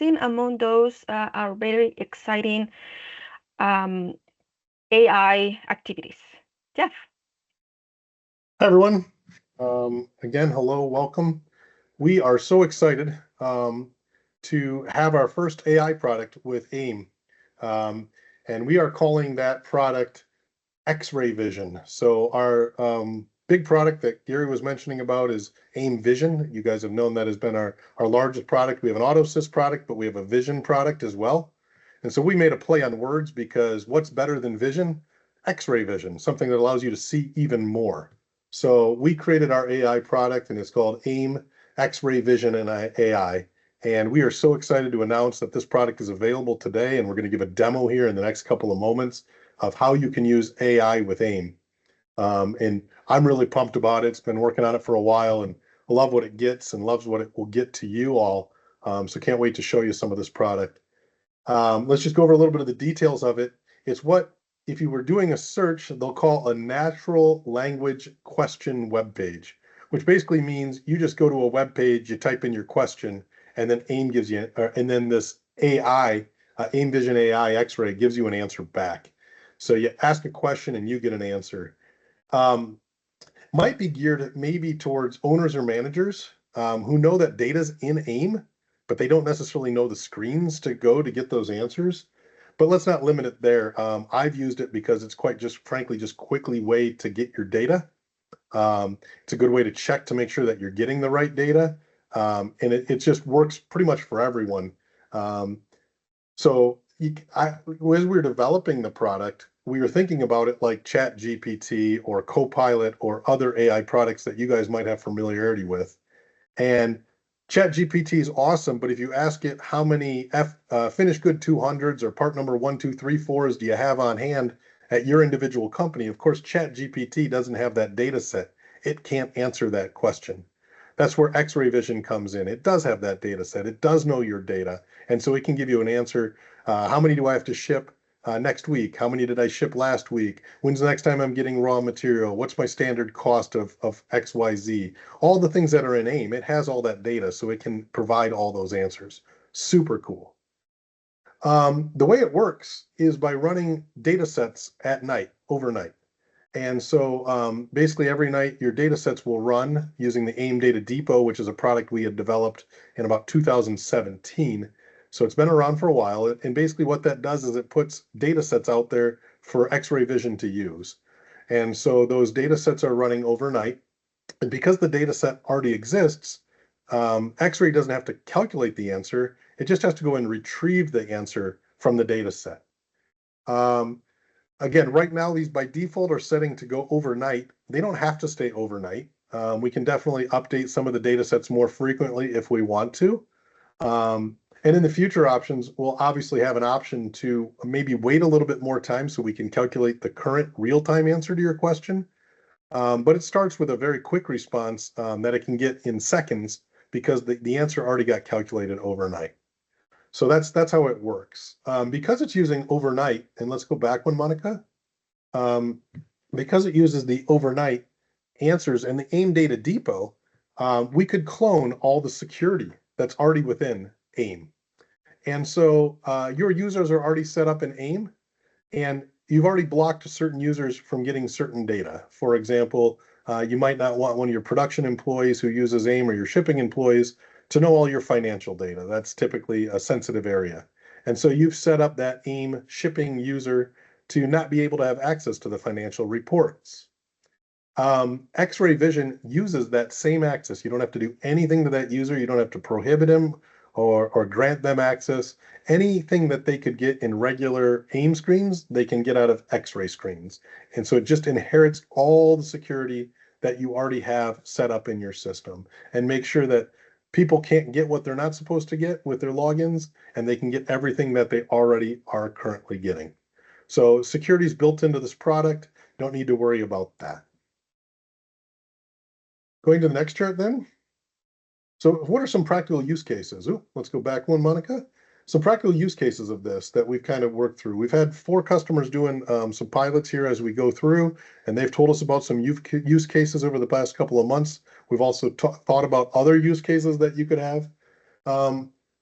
discussing among those are very exciting AI activities. Jeff. Hi, everyone. Again, hello, welcome. We are so excited to have our first AI product with AIM. And we are calling that product XRay Vision. So our big product that Gary was mentioning about is AIM Vision. You guys have known that has been our largest product. We have an AutoSys product, but we have a Vision product as well. And so we made a play on words because what's better than vision? X-ray vision, something that allows you to see even more. So we created our AI product, and it's called AIM XRay Vision AI. And we are so excited to announce that this product is available today, and we're going to give a demo here in the next couple of moments of how you can use AI with AIM. And I'm really pumped about it. It's been working on it for a while, and I love what it gets and loves what it will get to you all. So can't wait to show you some of this product. Let's just go over a little bit of the details of it. It's what, if you were doing a search, they'll call a natural language question web page, which basically means you just go to a web page, you type in your question, and then AIM gives you, and then this AI, AIM Vision AI X-ray gives you an answer back. So you ask a question and you get an answer. Might be geared maybe towards owners or managers who know that data's in AIM, but they don't necessarily know the screens to go to get those answers. But let's not limit it there. I've used it because it's quite just, frankly, just quickly way to get your data. It's a good way to check to make sure that you're getting the right data. And it just works pretty much for everyone. So as we were developing the product, we were thinking about it like ChatGPT or Copilot or other AI products that you guys might have familiarity with. And ChatGPT is awesome, but if you ask it how many finished good 200s or part number 1, 2, 3, 4s do you have on hand at your individual company, of course, ChatGPT doesn't have that data set. It can't answer that question. That's where X-ray Vision comes in. It does have that data set. It does know your data. And so it can give you an answer. How many do I have to ship next week? How many did I ship last week? When's the next time I'm getting raw material? What's my standard cost of XYZ? All the things that are in AIM, it has all that data, so it can provide all those answers. Super cool. The way it works is by running data sets at night, overnight. And so basically every night your data sets will run using the AIM Data Depot, which is a product we had developed in about 2017. So it's been around for a while. And basically what that does is it puts data sets out there for X-ray Vision to use. And so those data sets are running overnight. And because the data set already exists, X-ray doesn't have to calculate the answer. It just has to go and retrieve the answer from the data set. Again, right now, these by default are setting to go overnight. They don't have to stay overnight. We can definitely update some of the data sets more frequently if we want to. And in the future options, we'll obviously have an option to maybe wait a little bit more time so we can calculate the current real-time answer to your question. But it starts with a very quick response that it can get in seconds because the answer already got calculated overnight. So that's how it works. Because it's using overnight, and let's go back one, Monica. Because it uses the overnight answers and the AIM Data Depot, we could clone all the security that's already within AIM. And so your users are already set up in AIM, and you've already blocked certain users from getting certain data. For example, you might not want one of your production employees who uses AIM or your shipping employees to know all your financial data. That's typically a sensitive area. And so you've set up that AIM shipping user to not be able to have access to the financial reports. X-ray Vision uses that same access. You don't have to do anything to that user. You don't have to prohibit him or grant them access. Anything that they could get in regular AIM screens, they can get out of X-ray screens. And so it just inherits all the security that you already have set up in your system and make sure that people can't get what they're not supposed to get with their logins, and they can get everything that they already are currently getting. So security is built into this product. Don't need to worry about that. Going to the next chart then. So what are some practical use cases? Let's go back one, Monica. Some practical use cases of this that we've kind of worked through. We've had 4 customers doing some pilots here as we go through, and they've told us about some use cases over the past couple of months. We've also thought about other use cases that you could have.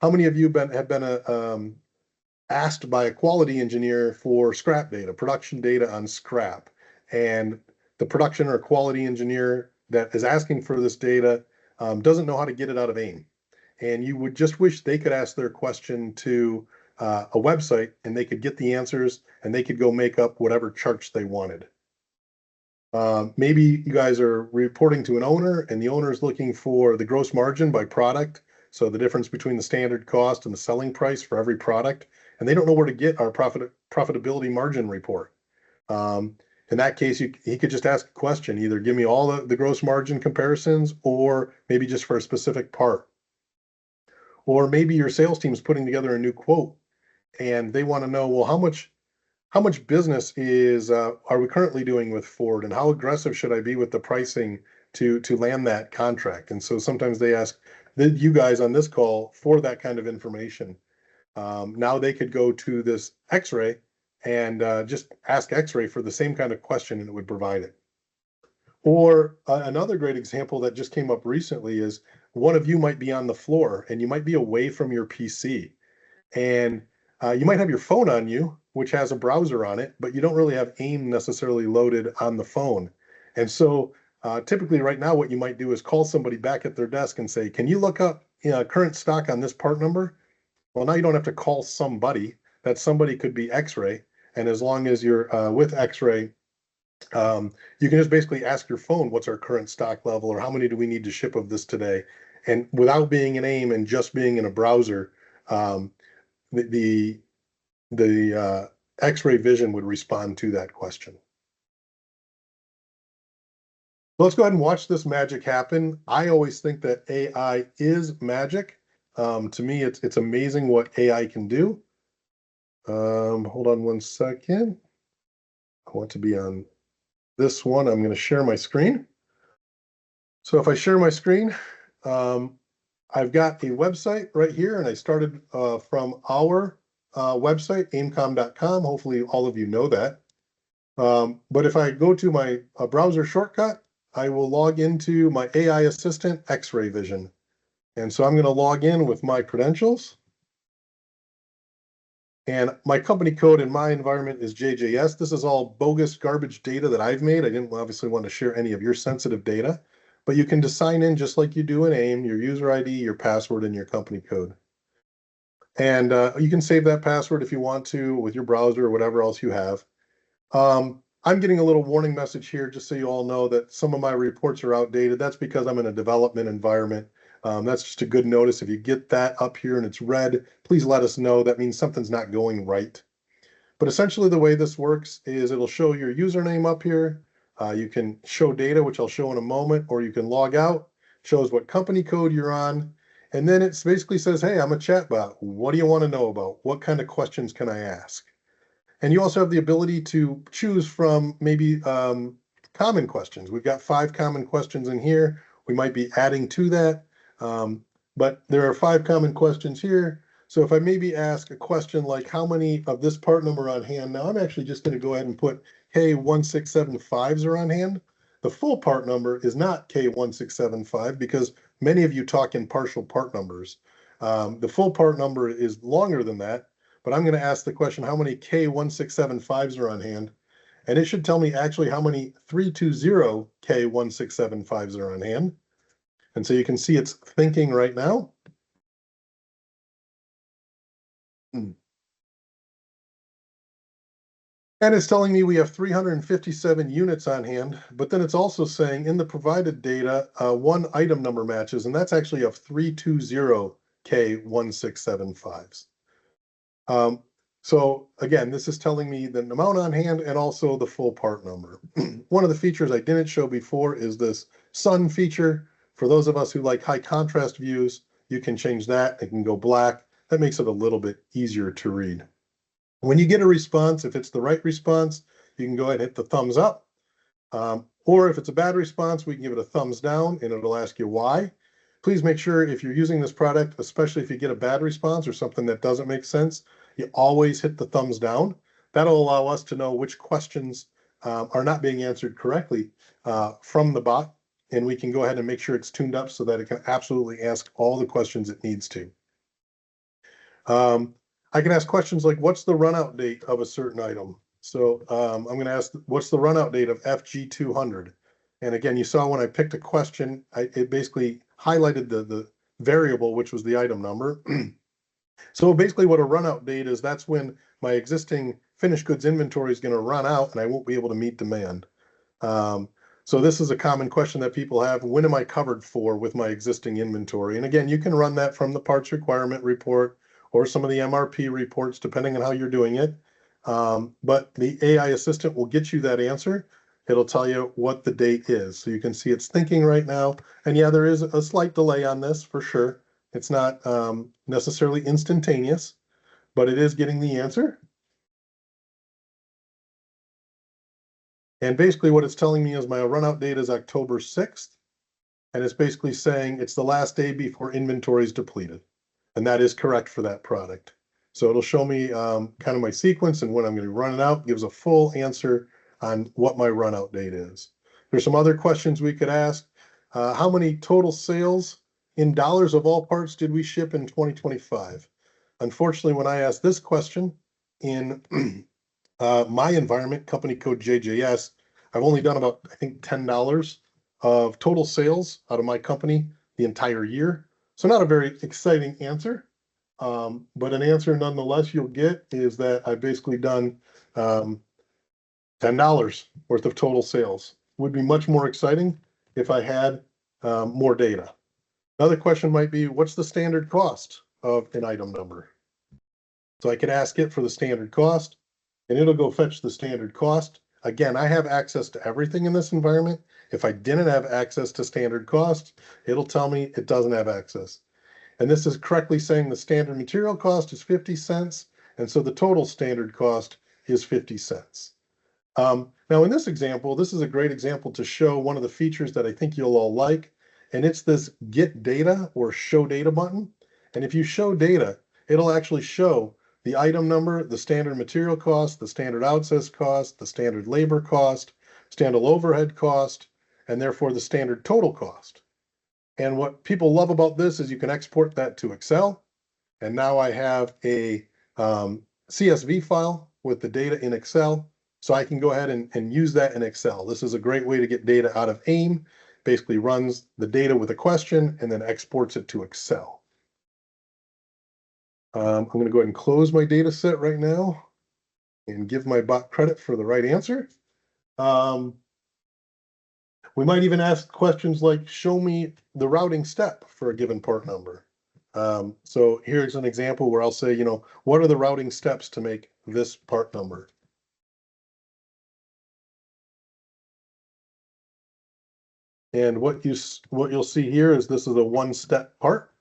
how many of you have been asked by a quality engineer for scrap data, production data on scrap, and the production or quality engineer that is asking for this data doesn't know how to get it out of AIM, and you would just wish they could ask their question to a website and they could get the answers and they could go make up whatever charts they wanted. Maybe you guys are reporting to an owner and the owner is looking for the gross margin by product. So the difference between the standard cost and the selling price for every product. And they don't know where to get our profitability margin report. In that case, he could just ask a question, either give me all the gross margin comparisons or maybe just for a specific part. Or maybe your sales team is putting together a new quote and they want to know, well, how much business are we currently doing with Ford, and how aggressive should I be with the pricing to land that contract? And so sometimes they ask you guys on this call for that kind of information. Now they could go to this X-ray and just ask X-ray for the same kind of question and it would provide it. Or another great example that just came up recently is one of you might be on the floor and you might be away from your PC, and you might have your phone on you, which has a browser on it, but you don't really have AIM necessarily loaded on the phone. And so typically right now, what you might do is call somebody back at their desk and say, can you look up current stock on this part number? Well, now you don't have to call somebody. That somebody could be X-ray. And as long as you're with X-ray, you can just basically ask your phone, what's our current stock level, or how many do we need to ship of this today? And without being in AIM and just being in a browser, the X-ray Vision would respond to that question. Let's go ahead and watch this magic happen. I always think that AI is magic. To me, it's amazing what AI can do. Hold on one second. I want to be on this one. I'm going to share my screen. So if I share my screen, I've got a website right here, and I started from our website, aimcom.com. Hopefully all of you know that. But if I go to my browser shortcut, I will log into my AI assistant, X-Ray Vision. And so I'm going to log in with my credentials. And my company code in my environment is JJS. This is all bogus garbage data that I've made. I didn't obviously want to share any of your sensitive data, but you can just sign in just like you do in AIM, your user ID, your password, and your company code. And you can save that password if you want to with your browser or whatever else you have. I'm getting a little warning message here just so you all know that some of my reports are outdated. That's because I'm in a development environment. That's just a good notice. If you get that up here and it's red, please let us know. That means something's not going right. But essentially the way this works is it'll show your username up here. You can show data, which I'll show in a moment, or you can log out, shows what company code you're on. And then it basically says, hey, I'm a chatbot. What do you want to know about? What kind of questions can I ask? And you also have the ability to choose from maybe common questions. We've got 5 common questions in here. We might be adding to that, but there are 5 common questions here. So if I maybe ask a question like how many of this part number on hand, now I'm actually just going to go ahead and put K1675s are on hand. The full part number is not K1675 because many of you talk in partial part numbers. The full part number is longer than that. But I'm going to ask the question, how many K1675s are on hand? And it should tell me actually how many 320 K1675s are on hand. And so you can see it's thinking right now. And it's telling me we have 357 units on hand, but then it's also saying in the provided data, one item number matches, and that's actually of 320 K1675s. So again, this is telling me the amount on hand and also the full part number. One of the features I didn't show before is this sun feature. For those of us who like high contrast views, you can change that. It can go black. That makes it a little bit easier to read. When you get a response, if it's the right response, you can go ahead and hit the thumbs up. Or if it's a bad response, we can give it a thumbs down and it'll ask you why. Please make sure if you're using this product, especially if you get a bad response or something that doesn't make sense, you always hit the thumbs down. That'll allow us to know which questions are not being answered correctly from the bot, and we can go ahead and make sure it's tuned up so that it can absolutely ask all the questions it needs to. I can ask questions like, what's the run out date of a certain item? So I'm going to ask, what's the run out date of FG200? And again, you saw when I picked a question, it basically highlighted the variable, which was the item number. So basically what a run out date is, that's when my existing finished goods inventory is going to run out and I won't be able to meet demand. So this is a common question that people have. When am I covered for with my existing inventory? And again, you can run that from the parts requirement report or some of the MRP reports, depending on how you're doing it. But the AI assistant will get you that answer. It'll tell you what the date is. So you can see it's thinking right now. And yeah, there is a slight delay on this for sure. It's not necessarily instantaneous, but it is getting the answer. And basically what it's telling me is my run out date is October 6th. And it's basically saying it's the last day before inventory is depleted. And that is correct for that product. So it'll show me kind of my sequence and when I'm going to run it out, gives a full answer on what my run out date is. There's some other questions we could ask. How many total sales in dollars of all parts did we ship in 2025? Unfortunately, when I asked this question in my environment, company code JJS, I've only done about, I think, $10 of total sales out of my company the entire year. So not a very exciting answer, but an answer nonetheless you'll get is that I've basically done $10 worth of total sales. Would be much more exciting if I had more data. Another question might be, what's the standard cost of an item number? So I can ask it for the standard cost, and it'll go fetch the standard cost. Again, I have access to everything in this environment. If I didn't have access to standard cost, it'll tell me it doesn't have access. And this is correctly saying the standard material cost is 50 cents, and so the total standard cost is 50 cents. Now in this example, this is a great example to show one of the features that I think you'll all like, and it's this get data or show data button. And if you show data, it'll actually show the item number, the standard material cost, the standard AutoSys cost, the standard labor cost, standard overhead cost, and therefore the standard total cost. And what people love about this is you can export that to Excel. And now I have a CSV file with the data in Excel. So I can go ahead and use that in Excel. This is a great way to get data out of AIM. Basically runs the data with a question and then exports it to Excel. I'm going to go ahead and close my data set right now and give my bot credit for the right answer. We might even ask questions like, show me the routing step for a given part number. So here's an example where I'll say, what are the routing steps to make this part number? And what you'll see here is this is a one-step part.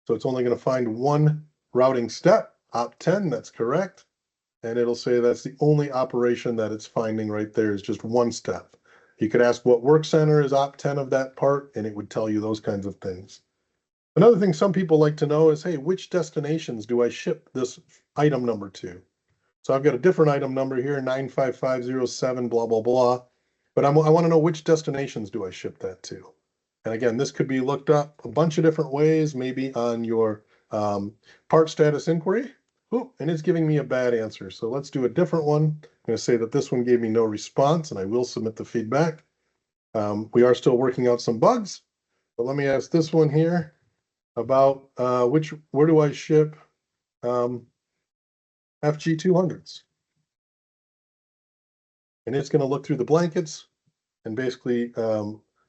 So it's only going to find one routing step, op 10, that's correct. And it'll say that's the only operation that it's finding right there is just one step. You could ask what work center is op 10 of that part, and it would tell you those kinds of things. Another thing some people like to know is, hey, which destinations do I ship this item number to? So I've got a different item number here, 95507, blah, blah, blah. But I want to know which destinations do I ship that to? And again, this could be looked up a bunch of different ways, maybe on your part status inquiry. Ooh, and it's giving me a bad answer. So let's do a different one. I'm going to say that this one gave me no response, and I will submit the feedback. We are still working out some bugs, but let me ask this one here about where do I ship FG200s? And it's going to look through the blankets and basically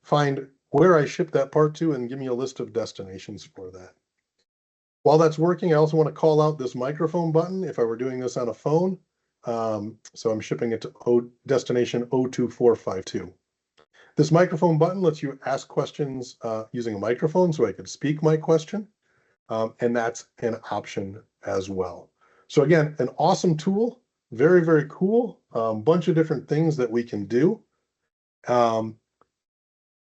find where I ship that part to and give me a list of destinations for that. While that's working, I also want to call out this microphone button if I were doing this on a phone. So I'm shipping it to destination 02452. This microphone button lets you ask questions using a microphone, so I could speak my question, and that's an option as well. So again, an awesome tool, very, very cool, bunch of different things that we can do.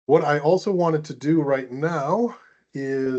What I also wanted to do right now is